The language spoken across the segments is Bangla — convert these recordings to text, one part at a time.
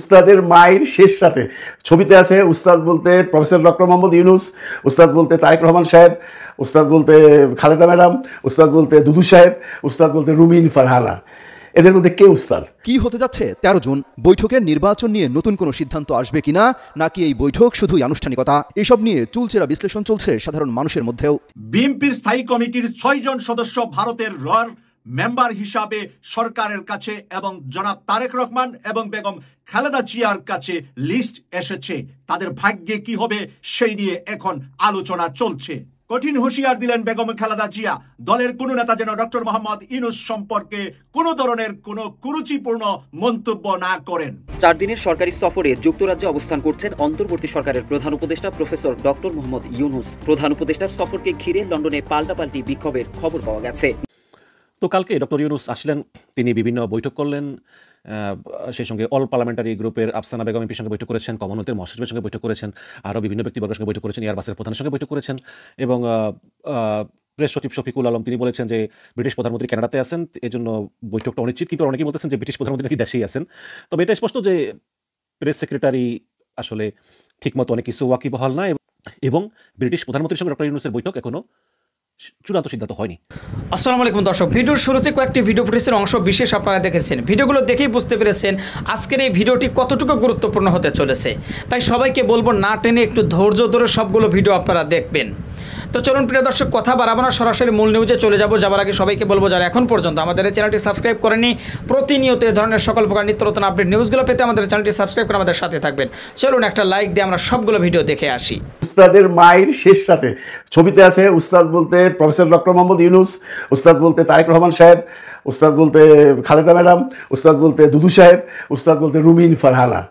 উস্তাদের মায়ের শেষ রাতে ছবিতে আছে উস্তাদ বলতে প্রফেসর ডক্টর মোহাম্মদ ইউনুস, উস্তাদ বলতে তারেক রহমান সাহেব, উস্তাদ বলতে খালেদা ম্যাডাম, উস্তাদ বলতে দুদু সাহেব, উস্তাদ বলতে রুমিন ফারহানা। এদের মধ্যে কে উস্তাদ? কি হতে যাচ্ছে 13 জুন বৈঠকের নির্বাচন নিয়ে নতুন কোনো সিদ্ধান্ত আসবে কিনা, নাকি এই বৈঠক শুধুই আনুষ্ঠানিকতা, এসব নিয়ে চুলচেরা বিশ্লেষণ চলছে সাধারণ মানুষের মধ্যেও। বিএনপির স্থায়ী কমিটির 6 জন সদস্য ভারতের রয়্যাল মেম্বার হিসাবে সরকারের কাছে এবং জনাব তারেক রহমান এবং বেগম খালেদা জিয়ার কাছে লিস্ট এসেছে। তাদের ভাগ্যে কি হবে সেই নিয়ে এখন আলোচনা চলছে। কঠিন হুঁশিয়ার দিলেন বেগম খালেদা জিয়া, দলের কোন নেতা যেন ডক্টর মোহাম্মদ ইউনূস সম্পর্কে কোন ধরনের কোন কুরুচিপূর্ণ মন্তব্য না করেন। 4 দিনের সরকারি সফরে যুক্তরাজ্যে অবস্থান করছেন অন্তর্বর্তী সরকারের প্রধান উপদেষ্টা প্রফেসর ডক্টর মোহাম্মদ ইউনূস। প্রধান উপদেষ্টার সফরকে ঘিরে লন্ডনে পাল্টাপাল্টি বিক্ষোভের খবর পাওয়া গেছে। তো কালকে ডক্টর ইউনূস আসলেন, তিনি বিভিন্ন বৈঠক করলেন, সেই সঙ্গে অল পার্লামেন্টারি গ্রুপের আফসানা বেগম এমপির সঙ্গে বৈঠক করেছেন, কমনওয়েলথের মহাসচিবের সঙ্গে বৈঠক করেছেন, আরও বিভিন্ন ব্যক্তিবর্গের সঙ্গে বৈঠক করেছেন, এয়ারবাসের প্রধানের সঙ্গে বৈঠক করেছেন এবং প্রেস সচিব শফিকুল আলম তিনি বলেছেন যে ব্রিটিশ প্রধানমন্ত্রী কানাডাতে আছেন, এজন্য বৈঠকটা অনিশ্চিত, কিন্তু অনেকেই বলতেছেন যে ব্রিটিশ প্রধানমন্ত্রী নাকি দেশেই আছেন। তবে এটা স্পষ্ট যে প্রেস সেক্রেটারি আসলে ঠিকমতো অনেক কিছু ওয়াকিবহাল না এবং ব্রিটিশ প্রধানমন্ত্রীর সঙ্গে ডক্টর ইউনূসের বৈঠক এখনো চূড়ান্ত সিদ্ধান্ত হয়নি। আসসালামু আলাইকুম দর্শক, ভিডিওর শুরুতে কয়েকটি ভিডিও ফুটেজের অংশ বিশেষ আপনারা দেখেছেন। ভিডিওগুলো দেখেই বুঝতে পেরেছেন আজকের এই ভিডিওটি কতটুকু গুরুত্বপূর্ণ হতে চলেছে। তাই সবাইকে বলবো না টেনে একটু ধৈর্য ধরে সবগুলো ভিডিও আপনারা দেখবেন। তো চলুন প্রিয় দর্শক, কথা বাড়াবো না, সরাসরি মূল নিউজে চলে যাব। যাবার আগে সবাইকে বলবো যারা এখন পর্যন্ত আমাদের এই চ্যানেলটি সাবস্ক্রাইব করেনি, প্রতিনিয়ত এই ধরনের সকল প্রকার নিত্য নতুন আপডেট নিউজগুলো পেতে আমাদের চ্যানেলটি সাবস্ক্রাইব করে আমাদের সাথে থাকবেন। চলুন একটা লাইক দিয়ে আমরা সবগুলো ভিডিও দেখে আসি। উস্তাদের মায়ের শেষ রাতে ছবিতে আছে উস্তাদ বলতে প্রফেসর ডক্টর মোহাম্মদ ইউনুস, উস্তাদ বলতে তারেক রহমান সাহেব, উস্তাদ বলতে খালেদা ম্যাডাম, উস্তাদ বলতে দুদু সাহেব, উস্তাদ বলতে রুমিন ফারহানা।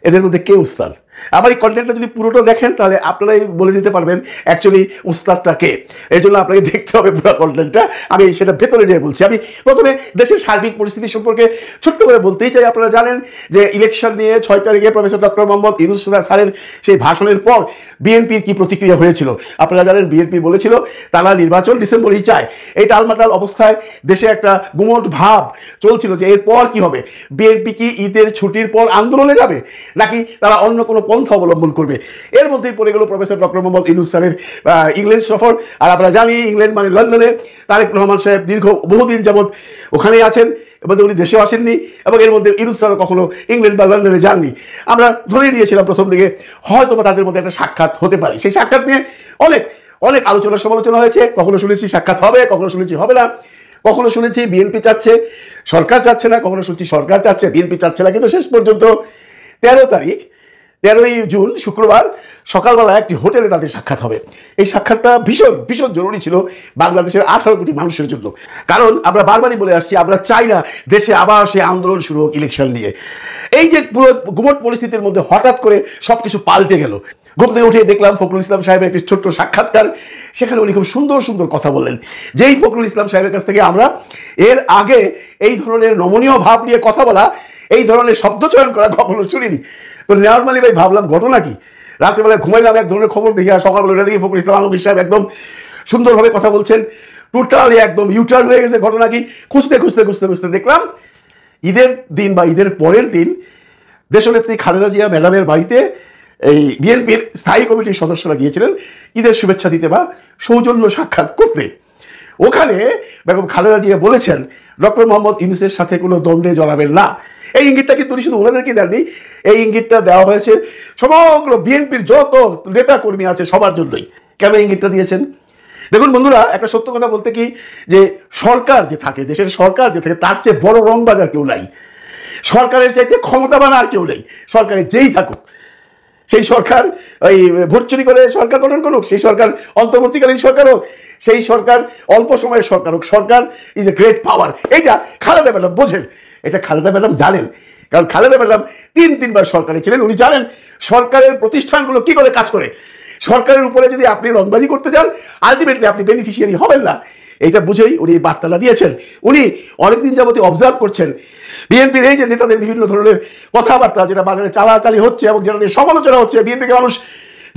এদের মধ্যে কে উস্তাদ? আমার এই কন্টেন্টটা যদি পুরোটা দেখেন তাহলে আপনারাই বলে দিতে পারবেন অ্যাকচুয়ালি উস্তাদটা কে। এই জন্য আপনাকে দেখতে হবে পুরো কন্টেন্টটা। আমি সেটা ভেতরে যেয়ে বলছি। আমি প্রথমে দেশের সার্বিক পরিস্থিতি সম্পর্কে ছোট্ট করে বলতেই চাই। আপনারা জানেন যে ইলেকশন নিয়ে 6 তারিখে প্রফেসর ডক্টর মোহাম্মদ ইউনূস স্যারের সেই ভাষণের পর বিএনপির কি প্রতিক্রিয়া হয়েছিল আপনারা জানেন। বিএনপি বলেছিল তারা নির্বাচন ডিসেম্বরেই চায়। এই টালমাটাল অবস্থায় দেশে একটা গুমট ভাব চলছিল যে এরপর কি হবে। বিএনপি কি ঈদের ছুটির পর আন্দোলনে যাবে নাকি তারা অন্য কোনো পন্থা অবলম্বন করবে? এর মধ্যেই পড়ে গেল প্রফেসর ডক্টর মোহাম্মদ ইউনূস স্যারের ইংল্যান্ড সফর। আর আমরা জানি ইংল্যান্ড মানে লন্ডনে। তারেক রহমান সাহেব দীর্ঘ বহুদিন যাবৎ ওখানেই আছেন এবং উনি দেশেও আসেননি এবং এর মধ্যে ইউনূস স্যারও কখনো ইংল্যান্ড বা লন্ডনে যাননি। আমরা ধরে নিয়েছিলাম প্রথম দিকে হয়তো বা তাদের মধ্যে একটা সাক্ষাৎ হতে পারে। সেই সাক্ষাৎ নিয়ে অনেক অনেক আলোচনা সমালোচনা হয়েছে। কখনো শুনেছি সাক্ষাৎ হবে, কখনো শুনেছি হবে না, কখনো শুনেছি বিএনপি চাচ্ছে সরকার চাচ্ছে না, কখনো শুনছি সরকার চাচ্ছে বিএনপি চাচ্ছে না। কিন্তু শেষ পর্যন্ত 13ই জুন শুক্রবার সকালবেলা একটি হোটেলে তাদের সাক্ষাৎ হবে। এই সাক্ষাৎটা ভীষণ ভীষণ জরুরি ছিল বাংলাদেশের 18 কোটি মানুষের জন্য। কারণ আমরা বারবারই বলে আসছি আমরা চাই না দেশে আবার সে আন্দোলন শুরু হোক ইলেকশন নিয়ে। এই যে পুরো গুমট পরিস্থিতির মধ্যে হঠাৎ করে সব কিছু পাল্টে গেল। ঘুম থেকে উঠে দেখলাম ফখরুল ইসলাম সাহেবের একটি ছোট্ট সাক্ষাৎকার। সেখানে উনি খুব সুন্দর সুন্দর কথা বললেন, যেই ফখরুল ইসলাম সাহেবের কাছ থেকে আমরা এর আগে এই ধরনের নমনীয় ভাব নিয়ে কথা বলা, এই ধরনের শব্দ চয়ন করা কখনো শুনিনি। তো নর্মালি ভাই ভাবলাম ঘটনা কি, রাত্রেবেলায় ঘুমাইলাম এক ধরনের খবর দেখি, আর সকালবেলা উঠে দেখি ফখরুল ইসলাম আলমগীর সাহেব একদম সুন্দরভাবে কথা বলছেন। টোটালি একদম ইউটার্ন হয়ে গেছে ঘটনা কি। খুঁজতে খুঁজতে খুঁজতে খুঁজতে দেখলাম ঈদের দিন বা ঈদের পরের দিন দেশনেত্রী খালেদা জিয়া ম্যাডামের বাড়িতে এই বিএনপির স্থায়ী কমিটির সদস্যরা গিয়েছিলেন ঈদের শুভেচ্ছা দিতে বা সৌজন্য সাক্ষাৎ করতে। ওখানে বেগম খালেদা জিয়া বলেছেন ডক্টর মোহাম্মদ ইউনূসের সাথে কোনো দ্বন্দ্বে জড়াবেন না। এই ইঙ্গিতটা কিন্তু উনি শুধু ওনাদেরকে দেননি, এই ইঙ্গিতটা দেওয়া হয়েছে সমগ্র বিএনপির যত নেতা কর্মী আছে সবার জন্যই। কেন ইঙ্গিতটা দিয়েছেন? দেখুন বন্ধুরা, একটা সত্য কথা বলতে কি যে সরকার যে থাকে, দেশের সরকার যে থাকে, তার চেয়ে বড় রংবাজার কেউ নাই। সরকারের চাইতে ক্ষমতাবান আর কেউ নেই। সরকারে যেই থাকুক, সেই সরকার ওই ভোট চুরি করে সরকার গঠন করুক, সেই সরকার অন্তর্বর্তীকালীন সরকার হোক, সেই সরকার অল্প সময়ের সরকার হোক, সরকার ইজ এ গ্রেট পাওয়ার। এইটা খালেদা ম্যাডাম বোঝেন, এটা খালেদা ম্যাডাম জানেন। কারণ খালেদা ম্যাডাম 3বার সরকারে ছিলেন। উনি জানেন সরকারের প্রতিষ্ঠানগুলো কি করে কাজ করে। সরকারের উপরে যদি আপনি রংবাজি করতে চান, আলটিমেটলি আপনি বেনিফিশিয়ারি হবেন না। এইটা বুঝেই উনি বার্তাটা দিয়েছেন। উনি অনেকদিন যাবতীয় অবজার্ভ করছেন বিএনপির এই যে নেতাদের বিভিন্ন ধরনের কথাবার্তা যেটা বাজারে চালাচালি হচ্ছে এবং যেটা নিয়ে সমালোচনা হচ্ছে, বিএনপিকে মানুষ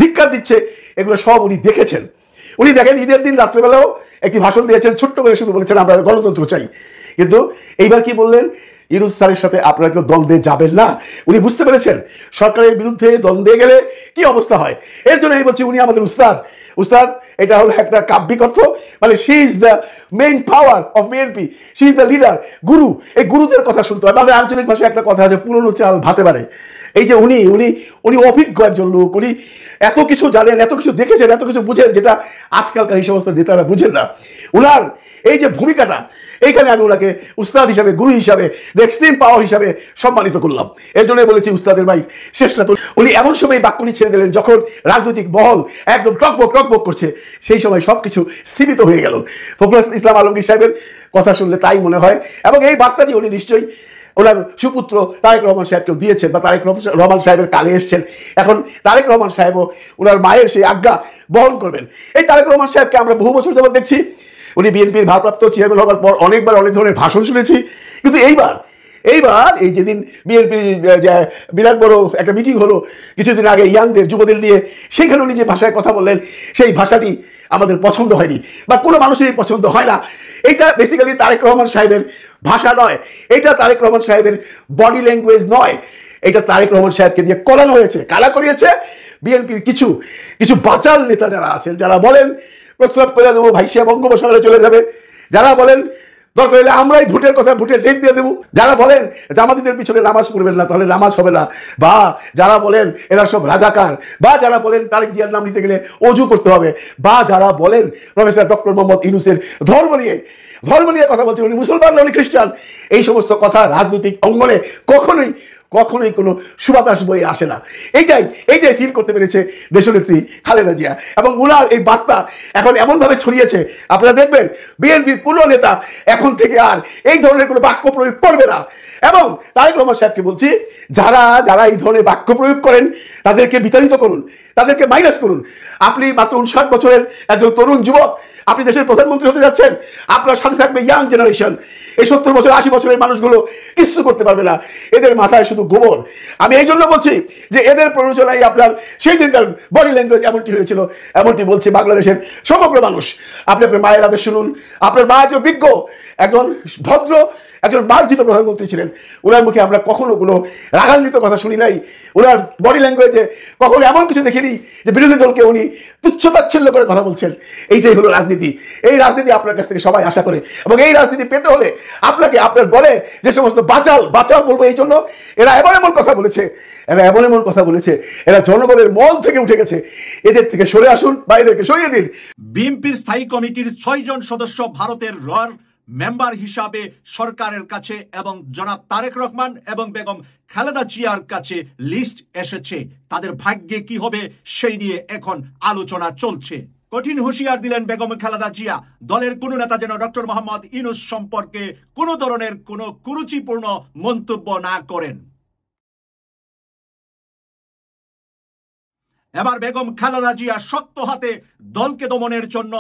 ধিক্কার দিচ্ছে, এগুলো সব উনি দেখেছেন। উনি দেখেন ঈদের দিন রাত্রেবেলাও একটি ভাষণ দিয়েছেন, ছোট্ট করে শুধু বলেছেন আমরা গণতন্ত্র চাই। কিন্তু এইবার কি বললেন ইউনূস স্যারের সাথে আপনারা কেউ দ্বন্দ্বে যাবেন না। উনি বুঝতে পেরেছেন সরকারের বিরুদ্ধে দ্বন্দ্বে গেলে কি অবস্থা হয়। এর জন্য আমি বলছি উনি আমাদের উস্তাদ। উস্তাদ এটা হলো একটা কাব্যিক অর্থ, মানে she is the main power of BNP, she is the leader, গুরু। এই গুরুদের কথা শুনতে হয়। আমাদের আঞ্চলিক ভাষায় একটা কথা আছে, পুরনো চাল ভাতে পারে। এই যে উনি উনি উনি অভিজ্ঞ একজন লোক, উনি এত কিছু জানেন, এত কিছু দেখেছেন, এত কিছু বুঝেন, যেটা আজকালকার এই সমস্ত নেতারা বুঝেন না। উনার এই যে ভূমিকাটা, এইখানে আমি ওনাকে উস্তাদ হিসাবে, গুরু হিসাবে, দ্য এক্সট্রিম পাওয়ার হিসাবে সম্মানিত করলাম। এর জন্যই বলেছি উস্তাদের ভাই শেষটা তো। উনি এমন সময় বাক্যটি ছেড়ে দিলেন যখন রাজনৈতিক মহল একদম টকবক করছে, সেই সময় সবকিছু স্থিমিত হয়ে গেল। ফখরুল ইসলাম আলমগীর সাহেবের কথা শুনলে তাই মনে হয়। এবং এই বার্তাটি উনি নিশ্চয়ই ওনার সুপুত্র তারেক রহমান সাহেবকেও দিয়েছেন, বা তারেক রহমান সাহেবের কালে এসছেন। এখন তারেক রহমান সাহেবও ওনার মায়ের সেই আজ্ঞা বহন করবেন। এই তারেক রহমান সাহেবকে আমরা বহু বছর যাবত দেখছি, উনি বিএনপির ভারপ্রাপ্ত চেয়ারম্যান হওয়ার পর অনেকবার অনেক ধরনের ভাষণ শুনেছি। কিন্তু এইবার এই যেদিন বিএনপির বিরাট বড় একটা মিটিং হলো কিছুদিন আগে ইয়াংদের, যুবদের নিয়ে, সেখানে উনি যে ভাষায় কথা বললেন, সেই ভাষাটি আমাদের পছন্দ হয়নি, বা কোনো মানুষেরই পছন্দ হয় না। এটা বেসিক্যালি তারেক রহমান সাহেবের ভাষা নয়, এটা তারেক রহমান সাহেবের বডি ল্যাঙ্গুয়েজ নয়, এটা তারেক রহমান সাহেবকে দিয়ে করানো হয়েছে, কালা করিয়েছে বিএনপির কিছু কিছু বাচাল নেতা যারা আছেন, যারা বলেন প্রস্তাব করে দেবো ভাইসা বঙ্গোপসাগরে চলে যাবে, যারা বলেন দরকার হলে আমরাই ভোটের ডেট দিয়ে দেবো, যারা বলেন জামাতিদের পিছনে নামাজ পড়বেন না তাহলে নামাজ হবে না, বা যারা বলেন এরা সব রাজাকার, বা যারা বলেন তারেক জিয়ার নাম নিতে গেলে অজু করতে হবে, বা যারা বলেন প্রফেসর ডক্টর মোহাম্মদ ইউনূসের ধর্ম নিয়ে কথা বলছেন, উনি মুসলমান না উনি খ্রিস্টান। এই সমস্ত কথা রাজনৈতিক অঙ্গনে কখনোই কোনো সুবাতাস বয়ে আসে না। এইটাই ফিল করতে পেরেছে দেশনেত্রী খালেদা জিয়া, এবং উনার এই বার্তা এখন এমনভাবে ছড়িয়েছে, আপনারা দেখবেন বিএনপির কোনো নেতা এখন থেকে আর এই ধরনের কোনো বাক্য প্রয়োগ করবে না। এবং তারেক রহমান সাহেবকে বলছি, যারা এই ধরনের বাক্য প্রয়োগ করেন তাদেরকে বিতাড়িত করুন, তাদেরকে মাইনাস করুন। আপনি মাত্র 59 বছরের একজন তরুণ যুবক, আপনি দেশের প্রধানমন্ত্রী হতে যাচ্ছেন, আপনার সাথে থাকবে ইয়াং জেনারেশন। এই 70 বছর 80 বছরের মানুষগুলো কিচ্ছু করতে পারবে না, এদের মাথায় শুধু গোবর। আমি এই জন্য বলছি যে এদের প্ররোচনায় আপনার সেই দিনকার বডি ল্যাঙ্গুয়েজ এমনটি হয়েছিল, এমনটি বলছে বাংলাদেশের সমগ্র মানুষ। আপনি আপনার মায়ের আদেশ শুনুন। আপনার মা একজন বিজ্ঞ, একজন ভদ্র, একজন মার্জিত প্রধানমন্ত্রী ছিলেন। ওনার মুখে আমরা কখনো কোনো রাগান্বিত কথা শুনি নাই, ওনার বডি ল্যাঙ্গুয়েজে কখনো এমন কিছু দেখিনি যে বিরোধী দলকে উনি তুচ্ছতাচ্ছিল্য করে কথা বলছেন। এইটাই হলো রাজনীতি। এই রাজনীতি আপনার কাছ থেকে সবাই আশা করে, এবং এই রাজনীতি পেতে হলে আপনাকে আপনার দলে যে সমস্ত বাচাল বলবো এই জন্য, এরা এমন কথা বলেছে, এরা জনগণের মন থেকে উঠে গেছে। এদের থেকে সরে আসুন বা এদেরকে সরিয়ে দিন। বিএনপির স্থায়ী কমিটির 6 জন সদস্য ভারতের রর মেম্বার হিসাবে সরকারের কাছে এবং জনাব তারেক রহমান এবং বেগম খালেদা জিয়ার কাছে লিস্ট এসেছে। তাদের ভাগ্যে কি হবে সেই নিয়ে এখন আলোচনা চলছে। কঠিন হুঁশিয়ার দিলেন বেগম খালেদা জিয়া, দলের কোন নেতা যেন ডক্টর মোহাম্মদ ইউনূস সম্পর্কে কোনো ধরনের কোনো কুরুচিপূর্ণ মন্তব্য না করেন। এবার বেগম খালেদা জিয়া শক্ত হাতে দলকে দমনের জন্য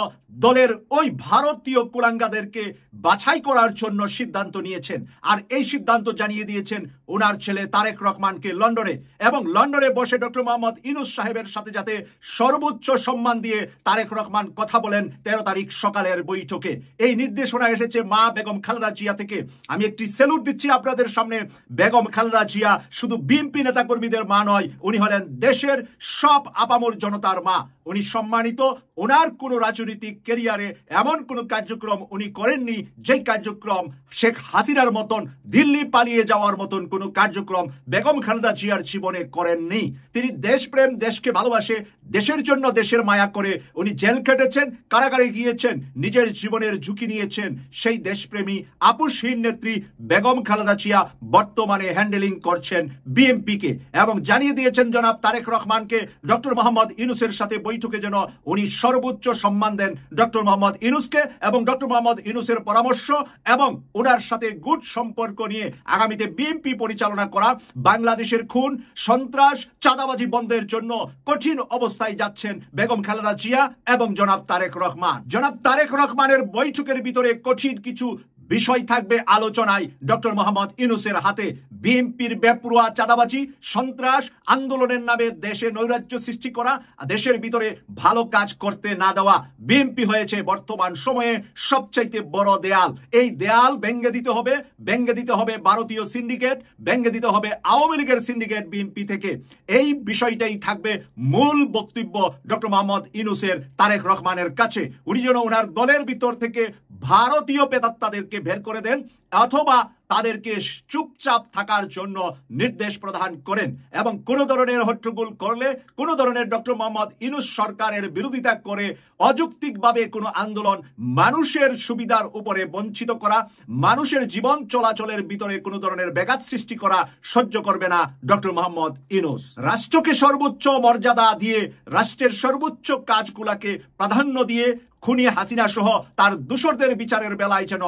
দলের ওই ভারতীয় কুলাঙ্গাদেরকে বাছাই করার জন্য সিদ্ধান্ত নিয়েছেন। আর এই সিদ্ধান্ত জানিয়ে দিয়েছেন ওনার ছেলে তারেক রহমানকে লন্ডনে, এবং লন্ডনে বসে ডক্টর মোহাম্মদ ইউনূস সাহেবের সাথে যাতে সর্বোচ্চ সম্মান দিয়ে তারেক রহমান কথা বলেন 13 তারিখ সকালের বৈঠকে। এই নির্দেশনা এসেছে মা বেগম খালেদা জিয়া থেকে। আমি একটি স্যালুট দিচ্ছি আপনাদের সামনে। বেগম খালেদা জিয়া শুধু বিএনপি নেতাকর্মীদের মা নয়, উনি হলেন দেশের সব আপামর জনতার মা। উনি সম্মানিত। ওনার কোন রাজনৈতিক ক্যারিয়ারে এমন কোন কার্যক্রম উনি করেননি যেই কার্যক্রম শেখ হাসিনার মতন দিল্লি পালিয়ে যাওয়ার মতন কোন কার্যক্রম বেগম খালেদা জিয়ার জীবনে করেননি। তিনি দেশপ্রেম, দেশকে ভালোবাসে, দেশের জন্য দেশের মায়া করে উনি জেল খেটেছেন, কারাগারে গিয়েছেন, নিজের জীবনের ঝুঁকি নিয়েছেন। সেই দেশপ্রেমী আপোষহীন নেত্রী বেগম খালেদা জিয়া বর্তমানে হ্যান্ডেলিং করছেন বিএনপিকে, এবং জানিয়ে দিয়েছেন জনাব তারেক রহমানকে ডক্টর মোহাম্মদ ইউনূসের সাথে বৈঠকে যেন উনি সর্বোচ্চ সম্মান দেন ডক্টর মোহাম্মদ ইউনূসকে, এবং ডক্টর মোহাম্মদ ইউনূসের পরামর্শ এবং ওনার সাথে গুড সম্পর্ক নিয়ে আগামীতে বিএনপি পরিচালনা করা বাংলাদেশের খুন, সন্ত্রাস, চাঁদাবাজি বন্ধের জন্য কঠিন অবস্থায় যাচ্ছেন বেগম খালেদা জিয়া এবং জনাব তারেক রহমান। জনাব তারেক রহমানের বৈঠকের ভিতরে কঠিন কিছু বিষয় থাকবে আলোচনায় ডক্টর মোহাম্মদ ইউনূসের হাতে। বিএনপির বেপরোয়া চাঁদাবাজি, সন্ত্রাস, আন্দোলনের নামে দেশে নৈরাজ্য সৃষ্টি করা, দেশের ভিতরে ভালো কাজ করতে না দেওয়া। বিএনপি হয়েছে বর্তমান সময়ে সবচাইতে বড় দেয়াল। এই দেয়াল ভেঙে দিতে হবে, ভেঙে দিতে হবে ভারতীয় সিন্ডিকেট, ভেঙে দিতে হবে আওয়ামী লীগের সিন্ডিকেট বিএনপি থেকে। এই বিষয়টাই থাকবে মূল বক্তব্য ডক্টর মোহাম্মদ ইউনূসের তারেক রহমানের কাছে। উনি যেন ওনার দলের ভিতর থেকে ভারতীয় প্রেতাত্মাদেরকে বের করে দেন অথবা তাদেরকে চুপচাপ থাকার জন্য নির্দেশ প্রদান করেন এবং কোনো ধরনের হট্টগোল করলে, কোনো ধরনের ডক্টর মোহাম্মদ ইউনূস সরকারের বিরোধিতা করে অযৌক্তিকভাবে কোনো আন্দোলন, মানুষের সুবিধার উপরে বঞ্চিত করা, মানুষের জীবন চলাচলের ভিতরে কোনো ধরনের ব্যাঘাত সৃষ্টি করা সহ্য করবে না ডক্টর মোহাম্মদ ইউনূস। রাষ্ট্রকে সর্বোচ্চ মর্যাদা দিয়ে, রাষ্ট্রের সর্বোচ্চ কাজগুলাকে প্রাধান্য দিয়ে খুনি হাসিনা সহ তার দোষরদের বিচারের বেলায় যেন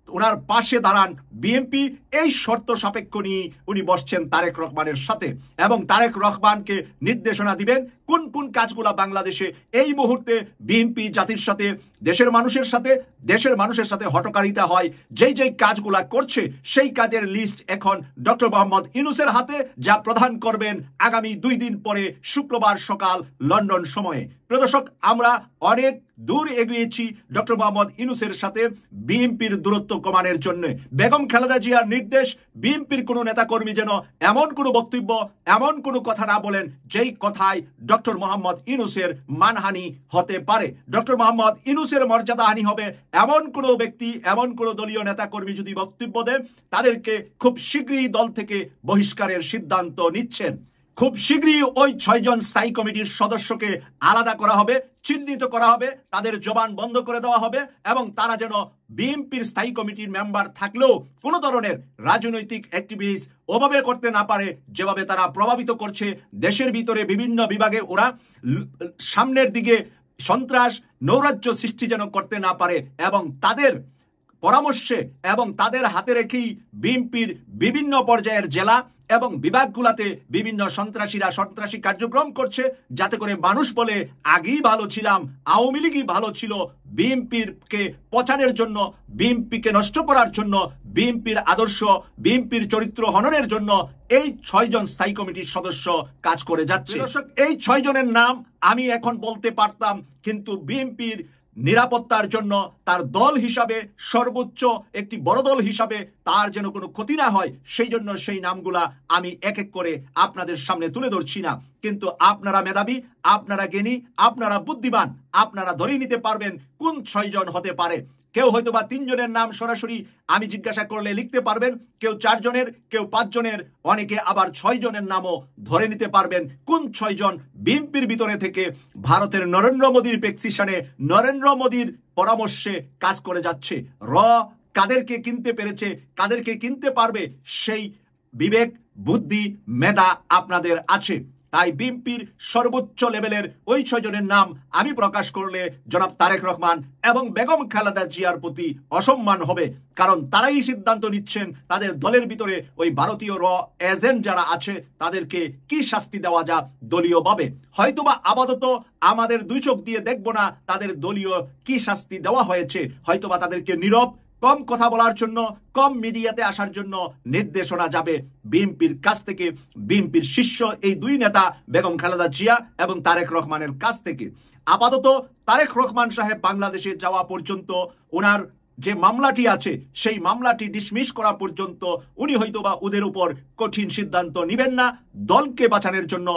ওনার পাশে দাঁড়ান বিএনপি, এই শর্ত সাপেক্ষ নিয়ে উনি বসছেন তারেক রহমানের সাথে এবং তারেক রহমানকে নির্দেশনা দিবেন কোন কোন কাজগুলা বাংলাদেশে এই মুহূর্তে বিএনপি জাতির সাথে, দেশের মানুষের সাথে হটকারিতা হয়, যেই কাজগুলা করছে সেই কাজের লিস্ট এখন ডক্টর মোহাম্মদ ইউনূসের হাতে, যা প্রদান করবেন আগামী 2 দিন পরে শুক্রবার সকাল লন্ডন সময়ে। প্রিয় দর্শক, আমরা অনেক দূর এগিয়েছি ডক্টর মোহাম্মদ ইউনূসের সাথে বিএনপির দূরত্ব কমানোর জন্য। বেগম খালেদা জিয়ার নির্দেশ, বিএনপির কোনো নেতাকর্মী যেন এমন কোনো বক্তব্য, এমন কোনো কথা না বলেন যেই কথায় ডক্টর মোহাম্মদ ইউনূসের মানহানি হতে পারে। ডক্টর মোহাম্মদ ইউনূসের মর্যাদাহানি হবে এমন কোনো ব্যক্তি, এমন কোনো দলীয় নেতাকর্মী যদি বক্তব্য দেন, তাদেরকে খুব শীঘ্রই দল থেকে বহিষ্কারের সিদ্ধান্ত নিচ্ছেন। খুব শীঘ্রই ওই 6 জন স্থায়ী কমিটির সদস্যকে আলাদা করা হবে, চিহ্নিত করা হবে, তাদের জবান বন্ধ করে দেওয়া হবে এবং তারা যেন বিএনপির স্থায়ী কমিটির মেম্বার থাকলেও কোনো ধরনের রাজনৈতিক অ্যাক্টিভিটিস ওভাবে করতে না পারে যেভাবে তারা প্রভাবিত করছে। দেশের ভিতরে বিভিন্ন বিভাগে ওরা সামনের দিকে সন্ত্রাস, নৈরাজ্য সৃষ্টি যেন করতে না পারে এবং তাদের পরামর্শে এবং তাদের হাতে রেখেই বিএনপির বিভিন্ন পর্যায়ের জেলা এবং বিভাগগুলোতে বিভিন্ন সন্ত্রাসী কার্যক্রম করছে, যাতে করে মানুষ বলে আগেই ভালো ছিলাম, আওয়ামী লীগই ভালো ছিল। বিএনপিকে পচানোর জন্য, বিএনপিকে নষ্ট করার জন্য, বিএনপির আদর্শ, বিএনপির চরিত্র হননের জন্য এই 6 জন স্থায়ী কমিটির সদস্য কাজ করে যাচ্ছে। এই 6 জনের নাম আমি এখন বলতে পারতাম, কিন্তু বিএনপির নিরাপত্তার জন্য, তার দল হিসাবে, সর্বোচ্চ একটি বড় দল হিসাবে তার যেন কোনো ক্ষতি না হয়, সেই জন্য সেই নামগুলা আমি এক এক করে আপনাদের সামনে তুলে ধরছি না। কিন্তু আপনারা মেধাবী, আপনারা জ্ঞানী, আপনারা বুদ্ধিমান, আপনারা ধরে নিতে পারবেন কোন 6 জন হতে পারে। কেউ হয়তো বা 3 জনের নাম সরাসরি আমি জিজ্ঞাসা করলে লিখতে পারবেন, কেউ 4 জনের, কেউ 5 জনের, অনেকে আবার 6 জনের নামও ধরে নিতে পারবেন কোন 6 জন বিএনপির ভিতরে থেকে ভারতের নরেন্দ্র মোদীর প্রেসক্রিপশনে, নরেন্দ্র মোদীর পরামর্শে কাজ করে যাচ্ছে। কাদেরকে কিনতে পেরেছে, কাদেরকে কিনতে পারবে, সেই বিবেক, বুদ্ধি, মেধা আপনাদের আছে। তাই বিএনপির সর্বোচ্চ লেভেলের ওই 6 জনের নাম আমি প্রকাশ করলে জনাব তারেক রহমান এবং বেগম খালেদা জিয়ার প্রতি অসম্মান হবে, কারণ তারাই সিদ্ধান্ত নিচ্ছেন তাদের দলের ভিতরে ওই ভারতীয় এজেন্ট যারা আছে তাদেরকে কি শাস্তি দেওয়া যা দলীয়ভাবে। হয়তোবা আপাতত আমাদের 2 চোখ দিয়ে দেখব না তাদের দলীয় কি শাস্তি দেওয়া হয়েছে, হয়তোবা তাদেরকে নীরব, কম কথা বলার জন্য, কম মিডিয়াতে আসার জন্য নির্দেশনা যাবে বিএনপির কাছ থেকে, বিএনপির শীর্ষ এই 2 নেতা বেগম খালেদা জিয়া এবং তারেক রহমানের কাছ থেকে। আপাতত তারেক রহমান সাহেব বাংলাদেশে যাওয়া পর্যন্ত, ওনার যে মামলাটি আছে সেই মামলাটি ডিসমিস করা পর্যন্ত উনি হয়তোবা ওদের উপর কঠিন সিদ্ধান্ত নেবেন না, দলকে বাঁচানোর জন্য,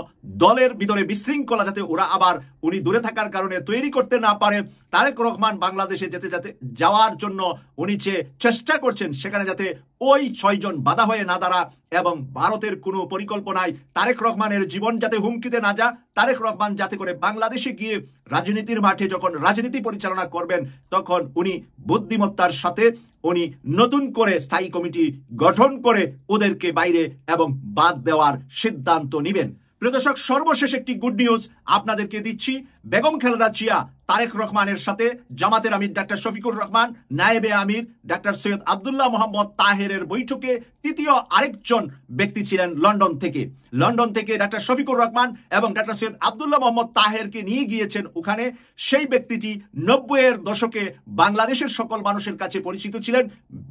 দলের ভিতরে বিশৃঙ্খলা যাতে ওরা আবার উনি দূরে থাকার কারণে তৈরি করতে না পারে। তারেক রহমান বাংলাদেশে যাওয়ার জন্য উনি যে চেষ্টা করছেন সেখানে যাতে ওই 6 জন বাধা হয়ে না দাঁড়া এবং ভারতের কোনো পরিকল্পনায় তারেক রহমানের জীবন যাতে হুমকিতে না যা, তারেক রহমান যাতে করে বাংলাদেশে গিয়ে রাজনীতির মাঠে যখন রাজনীতি পরিচালনা করবেন তখন উনি বুদ্ধিমত্তার সাথে উনি নতুন করে স্থায়ী কমিটি গঠন করে ওদেরকে বাইরে এবং বাদ দেওয়ার সিদ্ধান্ত নেবেন। প্রিয় দর্শক, সর্বশেষ একটি গুড নিউজ আপনাদেরকে দিচ্ছি। বেগম খালেদা জিয়া তারেক রহমানের সাথে জামাতের আমির ডাক্তার শফিকুর রহমান, নায়েবে আমির ডাক্তার সৈয়দ আব্দুল্লাহ মোহাম্মদ তাহেরের বৈঠকে তৃতীয় আরেকজন ব্যক্তি ছিলেন লন্ডন থেকে ডাক্তার শফিকুর রহমান এবং ডাক্তার সৈয়দ আব্দুল্লাহ মোহাম্মদ তাহেরকে নিয়ে গিয়েছেন ওখানে। সেই ব্যক্তিটি 90-এর দশকে বাংলাদেশের সকল মানুষের কাছে পরিচিত ছিলেন,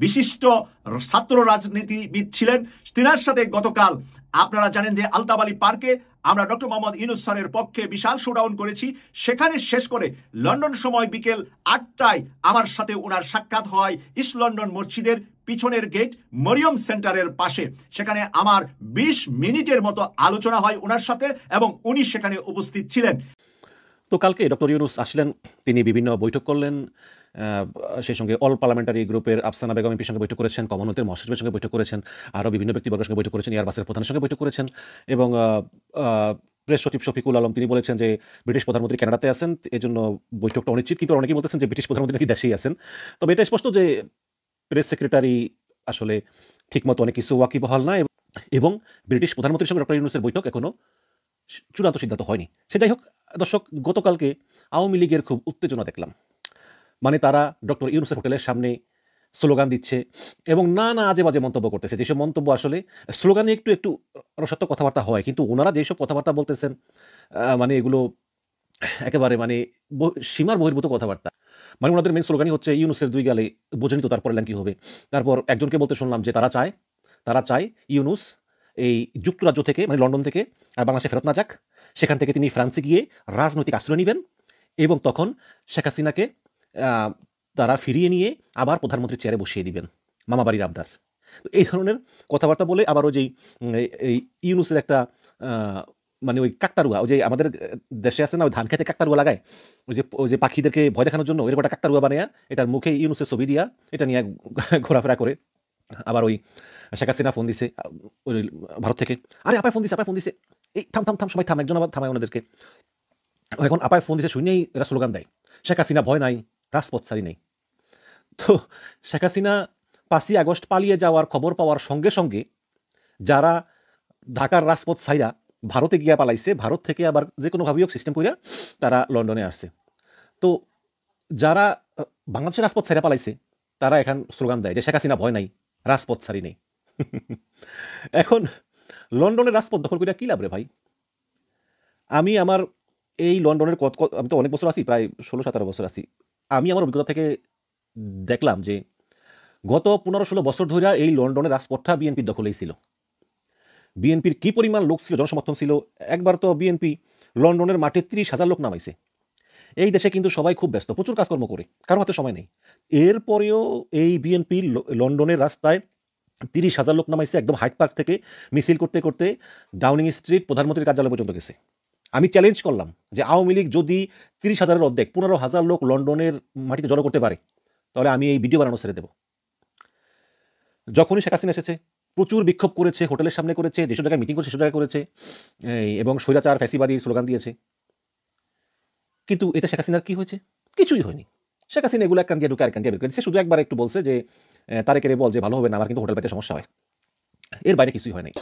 বিশিষ্ট ছাত্র রাজনীতিবিদ ছিলেন। তিনার সাথে গতকাল আপনারা জানেন যে আলতাফ আলী পার্কে আমরা ডক্টর মোহাম্মদ ইউনূস স্যারের পক্ষে বিশাল শোডাউন করেছি। সেখানে শেষ করে লন্ডন সময় বিকেল 8টায় আমার সাথে ওনার সাক্ষাৎ হয় ইস্ট লন্ডন মসজিদের পিছনের গেট মরিয়ম সেন্টারের পাশে। সেখানে আমার 20 মিনিটের মতো আলোচনা হয় ওনার সাথে এবং উনি সেখানে উপস্থিত ছিলেন। তো কালকে ডক্টর ইউনূস আসলেন, তিনি বিভিন্ন বৈঠক করলেন, সেই সঙ্গে অল পার্লামেন্টারি গ্রুপের আফসানা বেগম এমপির সঙ্গে বৈঠক করেছেন, কমনওয়েলথের মহাসচিবের সঙ্গে বৈঠক করেছেন, আরও বিভিন্ন ব্যক্তিবর্গের সঙ্গে বৈঠক করেছেন, এয়ারবাসের প্রধানের সঙ্গে বৈঠক করেছেন এবং প্রেস সচিব শফিকুল আলম তিনি বলেছেন যে ব্রিটিশ প্রধানমন্ত্রী কানাডাতে আছেন, এজন্য বৈঠকটা অনিশ্চিত, কিন্তু অনেকেই বলতেছেন যে ব্রিটিশ প্রধানমন্ত্রী নাকি দেশেই আছেন। তবে এটা স্পষ্ট যে প্রেস সেক্রেটারি আসলে ঠিকমতো অনেক কিছু ওয়াকিবহাল না এবং ব্রিটিশ প্রধানমন্ত্রীর সঙ্গে ডক্টর ইউনূসের বৈঠক এখনও চূড়ান্ত সিদ্ধান্ত হয়নি। সে যাই হোক দর্শক, গতকালকে আওয়ামী লীগের খুব উত্তেজনা দেখলাম। মানে তারা ডক্টর ইউনূসের হোটেলের সামনে স্লোগান দিচ্ছে এবং না আজে বাজে মন্তব্য করতেছে, যেসব মন্তব্য আসলে স্লোগানে একটু রসাত্মক কথাবার্তা হয়, কিন্তু ওনারা যেসব কথাবার্তা বলতেছেন মানে এগুলো একেবারে মানে সীমার বহির্ভূত কথাবার্তা। মানে ওনাদের মেন স্লোগানই হচ্ছে ইউনূসের 2 গালে বোঝেনি তো তারপরে কি হবে। তারপর একজনকে বলতে শুনলাম যে তারা চায় ইউনূস এই যুক্তরাজ্য থেকে মানে লন্ডন থেকে আর বাংলাদেশে ফেরত না যাক, সেখান থেকে তিনি ফ্রান্সে গিয়ে রাজনৈতিক আশ্রয় নেবেন এবং তখন শেখ হাসিনাকে তারা ফিরিয়ে নিয়ে আবার প্রধানমন্ত্রীর চেয়ারে বসিয়ে দিবেন, মামাবাড়ির আবদার। তো এই ধরনের কথাবার্তা বলে আবার ওই যে এই ইউনূসের একটা মানে ওই কাকতারুয়া, ওই যে আমাদের দেশে আছে না ওই ধান খেতে কাকতারুয়া লাগায়, ওই যে পাখিদেরকে ভয় দেখানোর জন্য এরকম একটা কাকতারুয়া বানায় এটার মুখে ইউনূসের ছবি দিয়া এটা নিয়ে ঘোরাফেরা করে। আবার ওই শেখ হাসিনা ফোন দিছে ওই ভারত থেকে, আরে আপায় ফোন দিছে, এই থাম সবাই থাম, একজন আবার থামায় ওনাদেরকে। এখন আপায় ফোন দিছে শুনেই এরা স্লোগান দেয়, শেখ হাসিনা ভয় নাই, রাজপথ ছাড়ি নেই। তো শেখ হাসিনা 5ই আগস্ট পালিয়ে যাওয়ার খবর পাওয়ার সঙ্গে সঙ্গে যারা ঢাকার রাজপথ ছাইরা ভারতে গিয়া পালাইছে, ভারত থেকে আবার যে কোনোভাবেই সিস্টেম করিয়া তারা লন্ডনে আসছে। তো যারা বাংলাদেশের রাজপথ ছাইরা পালাইছে তারা এখন স্লোগান দেয় যে শেখ হাসিনা ভয় নাই, রাজপথ ছাড়ি নেই। এখন লন্ডনের রাজপথ দখল করিয়া কী লাভ রে ভাই? আমি আমার এই লন্ডনের আমি তো অনেক বছর আছি, প্রায় 16-17 বছর আছি। আমি আমার অভিজ্ঞতা থেকে দেখলাম যে গত 15-16 বছর ধরে এই লন্ডনের রাজপথটা বিএনপির দখলেই ছিল। বিএনপির কি পরিমাণ লোক ছিল, জনসমর্থন ছিল। একবার তো বিএনপি লন্ডনের মাঠে 30,000 লোক নামাইছে। এই দেশে কিন্তু সবাই খুব ব্যস্ত, প্রচুর কাজকর্ম করে, কারো হাতে সময় নেই। এরপরেও এই বিএনপি লন্ডনের রাস্তায় 30,000 লোক নামাইছে, একদম হাইড পার্ক থেকে মিছিল করতে করতে ডাউনিং স্ট্রিট প্রধানমন্ত্রীর কার্যালয় পর্যন্ত গেছে। আমি চ্যালেঞ্জ করলাম যে আওয়ামী লীগ যদি 30,000-এর অর্ধেক 15,000 লোক লন্ডনের মাটিতে জড়ো করতে পারে তাহলে আমি এই ভিডিও বানানো ছেড়ে দেব। যখনই শেখ হাসিনা এসেছে প্রচুর বিক্ষোভ করেছে, হোটেলের সামনে করেছে, যেসব জায়গায় মিটিং করেছে সেসব জায়গায় করেছে এবং স্বৈরাচার ফ্যাসিবাদী স্লোগান দিয়েছে। কিন্তু এটা শেখ হাসিনার কি হয়েছে? কিছুই হয়নি। শেখ হাসিনা এগুলো এক কান দিয়ে ঢুকে আরেক কান দিয়ে বের করে দিচ্ছে। শুধু একবার একটু বলছে যে তারেকের বল যে ভালো হবে না, আমার কিন্তু হোটেল পেতে সমস্যা হয়, এর বাইরে কিছুই হয় নাই।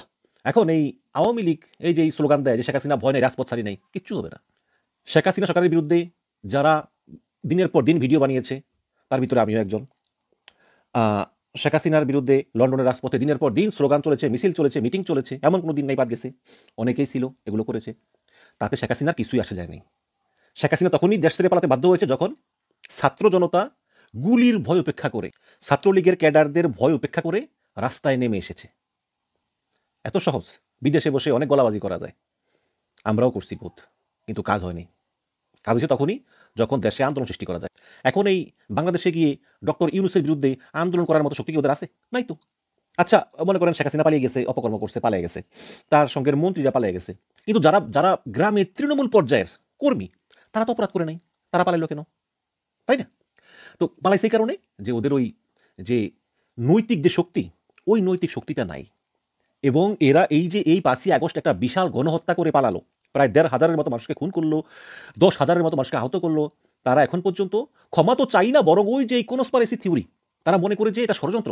এখন এই আওয়ামী লীগ এই যে স্লোগান দেয় যে শেখ হাসিনা ভয় নেই, রাজপথ ছাড়ি নেই, কিচ্ছু হবে না। শেখ হাসিনা সরকারের বিরুদ্ধে যারা দিনের পর দিন ভিডিও বানিয়েছে তার ভিতরে আমিও একজন। শেখ হাসিনার বিরুদ্ধে লন্ডনের রাজপথে দিনের পর দিন স্লোগান চলেছে, মিছিল চলেছে, মিটিং চলেছে, এমন কোনো দিন নাই বাদ গেছে। অনেকেই ছিল এগুলো করেছে, তাতে শেখ হাসিনার কিছুই আসে যায়নি। শেখ হাসিনা তখনই দেশ ছেড়ে পালাতে বাধ্য হয়েছে যখন ছাত্র জনতা গুলির ভয় উপেক্ষা করে, ছাত্রলীগের ক্যাডারদের ভয় উপেক্ষা করে রাস্তায় নেমে এসেছে। এত সহজ, বিদেশে বসে অনেক গলাবাজি করা যায়, আমরাও করছি বোধ, কিন্তু কাজ হয়নি। কাজ হয়েছে তখনই যখন দেশে আন্দোলন সৃষ্টি করা যায়। এখন এই বাংলাদেশে গিয়ে ডক্টর ইউনূসের বিরুদ্ধে আন্দোলন করার মতো শক্তি কি ওদের আছে? নাই তো। আচ্ছা মনে করেন শেখ হাসিনা পালিয়ে গেছে, অপকর্ম করছে, পালিয়ে গেছে, তার সঙ্গে মন্ত্রীরা পালিয়ে গেছে, কিন্তু যারা গ্রামের তৃণমূল পর্যায়ের কর্মী তারা তো অপরাধ করে নাই, তারা পালাইলো কেন? তাই না? তো পালাইছে এই কারণে যে ওদের ওই যে নৈতিক যে শক্তি, ওই নৈতিক শক্তিটা নাই। এবং এরা এই যে এই 5ই আগস্ট একটা বিশাল গণহত্যা করে পালালো, প্রায় 1,500-এর মতো মানুষকে খুন করলো, 10,000-এর মতো মানুষকে আহত করলো, তারা এখন পর্যন্ত ক্ষমা তো চাই না, বরং ওই যে কনস্পিরেসি থিওরি, তারা মনে করে যে এটা ষড়যন্ত্র,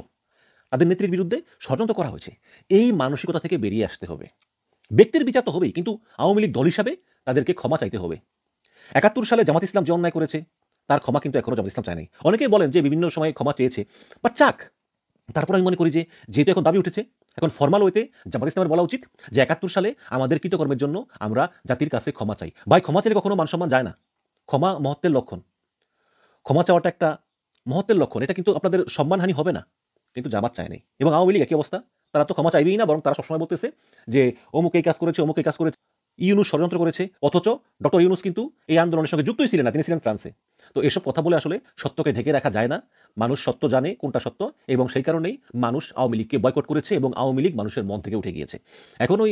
তাদের নেত্রীর বিরুদ্ধে ষড়যন্ত্র করা হয়েছে। এই মানসিকতা থেকে বেরিয়ে আসতে হবে। ব্যক্তির বিচার তো হবেই, কিন্তু আওয়ামী লীগ দল হিসাবে তাদেরকে ক্ষমা চাইতে হবে। ৭১ সালে জামাত ইসলাম যে অন্যায় করেছে তার ক্ষমা কিন্তু এখনও জামাত ইসলাম চায় নাই। অনেকেই বলেন যে বিভিন্ন সময় ক্ষমা চেয়েছে, বা চাক। তারপর আমি মনে করি যে যেহেতু এখন দাবি উঠেছে, এখন ফর্মাল ওয়েতে জামাত ইসলামের বলা উচিত যে ৭১ সালে আমাদের কৃতকর্মের জন্য আমরা জাতির কাছে ক্ষমা চাই। ভাই, ক্ষমা চাইলে কখনো মানসম্মান যায় না। ক্ষমা মহত্বের লক্ষণ, ক্ষমা চাওয়াটা একটা মহত্বের লক্ষণ। এটা কিন্তু আপনাদের সম্মানহানি হবে না, কিন্তু জামাত চায় নাই। এবং আওয়ামী লীগ একই অবস্থা, তারা তো ক্ষমা চাইবেই না, বরং তারা সবসময় বলতেছে যে অমুক এই কাজ করেছে, অমুক এই কাজ করেছে, ইউনুস ষড়যন্ত্র করেছে। অথচ ডক্টর ইউনুস কিন্তু এই আন্দোলনের সঙ্গে যুক্তই ছিলেন না, তিনি ছিলেন ফ্রান্সে। তো এসব কথা বলে আসলে সত্যকে ঢেকে রাখা যায় না। মানুষ সত্য জানে কোনটা সত্য, এবং সেই কারণেই মানুষ আওয়ামী লীগকে বয়কট করেছে, এবং আওয়ামী লীগ মানুষের মন থেকে উঠে গিয়েছে। এখন ওই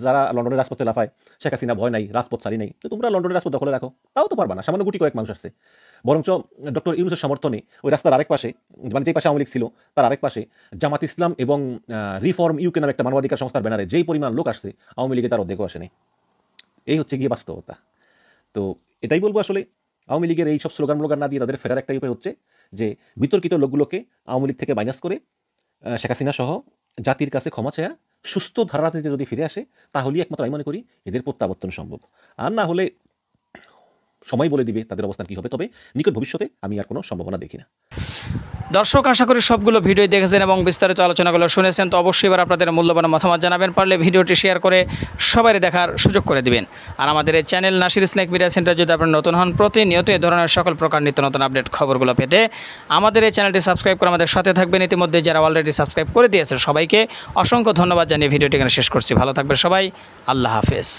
যারা লন্ডনের রাজপথে লাফায়, শেখ হাসিনা ভয় নাই, রাজপথ ছাড়ি নাই, তো তোমরা লন্ডনের রাজপথ দখলে রাখো, তাও তো পারবা না। সামান্য গুটি কয়েক মানুষ আসছে। বরঞ্চ ডক্টর ইউনুসের সমর্থনে ওই রাস্তার আরেক পাশে, মানে যেই পাশে আওয়ামী লীগ ছিল তার আরেক পাশে জামাত ইসলাম এবং রিফর্ম ইউকে নামে একটা মানবাধিকার সংস্থার ব্যানারে যেই পরিমাণ লোক আসছে, আওয়ামী লীগে তার অর্ধেকও আসেনি। এই হচ্ছে গিয়ে বাস্তবতা। তো এটাই বলবো, আসলে আওয়ামী লীগের এই সব স্লোগান না দিয়ে তাদের ফেরার একটাই উপায় হচ্ছে যে বিতর্কিত লোকগুলোকে আওয়ামী লীগ থেকে মাইনাস করে শেখ হাসিনা সহ জাতির কাছে ক্ষমা চায়া সুস্থ ধারা রাজনীতিতে যদি ফিরে আসে, তাহলেই একমাত্র আমি মনে করি এদের প্রত্যাবর্তন সম্ভব। আর না হলে সময় বলে দিবে তাদের অবস্থান কী হবে। তবে নিকট ভবিষ্যতে আমি আর কোনো সম্ভাবনা দেখি না। দর্শক, আশা করি সবগুলো ভিডিও দেখেছেন এবং বিস্তারিত আলোচনাগুলো শুনেছেন। তো অবশ্যই এবার আপনাদের মূল্যবান মতামত জানাবেন, পারলে ভিডিওটি শেয়ার করে সবাই দেখার সুযোগ করে দিবেন। আর আমাদের এই channel Nasir snake media centre যদি আপনার নতুন হন, প্রতিনিয়ত এই ধরনের সকল প্রকার নিত্য নতুন আপডেট খবরগুলো পেতে আমাদের এই চ্যানেলটি সাবস্ক্রাইব করে আমাদের সাথে থাকবেন। ইতিমধ্যে যারা অলরেডি সাবস্ক্রাইব করে দিয়েছে সবাইকে অসংখ্য ধন্যবাদ জানিয়ে ভিডিওটি এখানে শেষ করছি। ভালো থাকবেন সবাই, আল্লাহ হাফেজ।